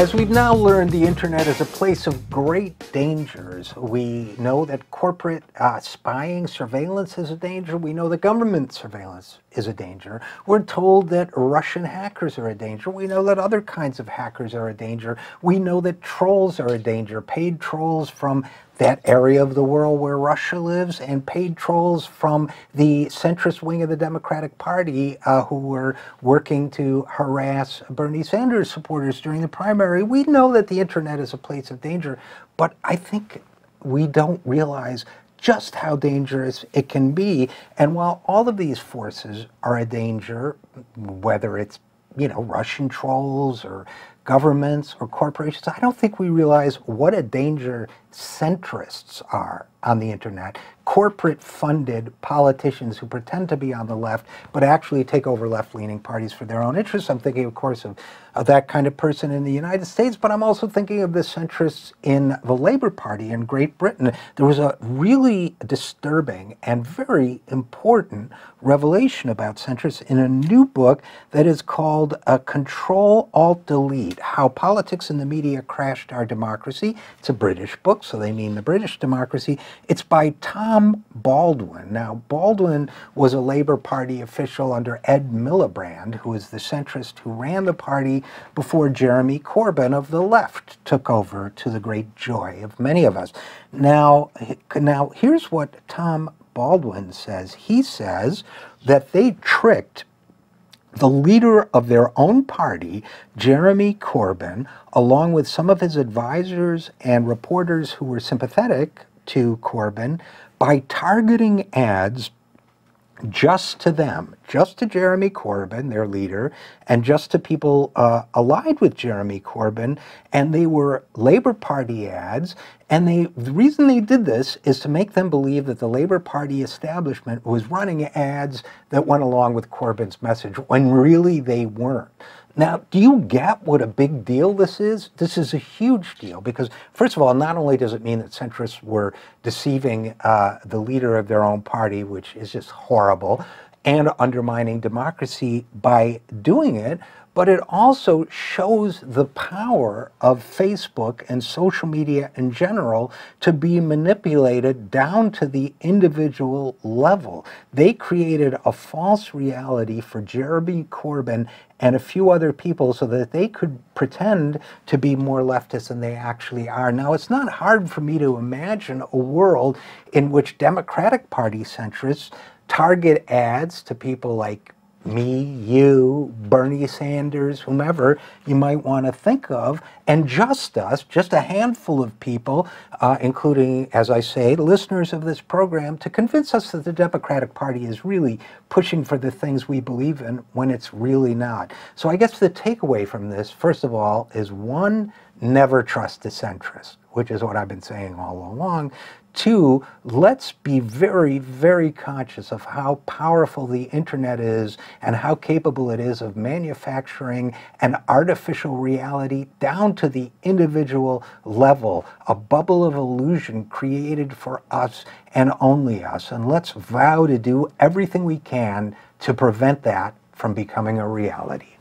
As we've now learned, the internet is a place of great dangers. We know that corporate spying, surveillance is a danger. We know that government surveillance is a danger. We're told that Russian hackers are a danger. We know that other kinds of hackers are a danger. We know that trolls are a danger, paid trolls from that area of the world where Russia lives, and paid trolls from the centrist wing of the Democratic Party who were working to harass Bernie Sanders supporters during the primary. We know that the internet is a place of danger, but I think we don't realize just how dangerous it can be. And while all of these forces are a danger, whether it's, Russian trolls or governments or corporations, I don't think we realize what a danger centrists are on the internet. Corporate-funded politicians who pretend to be on the left, but actually take over left-leaning parties for their own interests. I'm thinking, of course, of that kind of person in the United States, but I'm also thinking of the centrists in the Labour Party in Great Britain. There was a really disturbing and very important revelation about centrists in a new book that is called Control-Alt-Delete: How Politics and the Media Crashed Our Democracy. It's a British book, so they mean the British democracy. It's by Tom Baldwin. Now, Baldwin was a Labour Party official under Ed Miliband, who was the centrist who ran the party before Jeremy Corbyn of the left took over, to the great joy of many of us. Now here's what Tom Baldwin says. He says that they tricked the leader of their own party, Jeremy Corbyn, along with some of his advisors and reporters who were sympathetic to Corbyn, by targeting ads just to them, just to Jeremy Corbyn, their leader, and just to people allied with Jeremy Corbyn. And they were Labour Party ads. And the reason they did this is to make them believe that the Labour Party establishment was running ads that went along with Corbyn's message, when really they weren't. Now, do you get what a big deal this is? This is a huge deal because, first of all, not only does it mean that centrists were deceiving the leader of their own party, which is just horrible, and undermining democracy by doing it, but it also shows the power of Facebook and social media in general to be manipulated down to the individual level. They created a false reality for Jeremy Corbyn and a few other people so that they could pretend to be more leftist than they actually are. Now, it's not hard for me to imagine a world in which Democratic Party centrists target ads to people like me, you, Bernie Sanders, whomever you might want to think of, and just us, just a handful of people, including, as I say, listeners of this program, to convince us that the Democratic Party is really pushing for the things we believe in when it's really not. So I guess the takeaway from this, first of all, is one, never trust a centrist, which is what I've been saying all along. Two, let's be very, very conscious of how powerful the internet is and how capable it is of manufacturing an artificial reality down to the individual level, a bubble of illusion created for us and only us. And let's vow to do everything we can to prevent that from becoming a reality.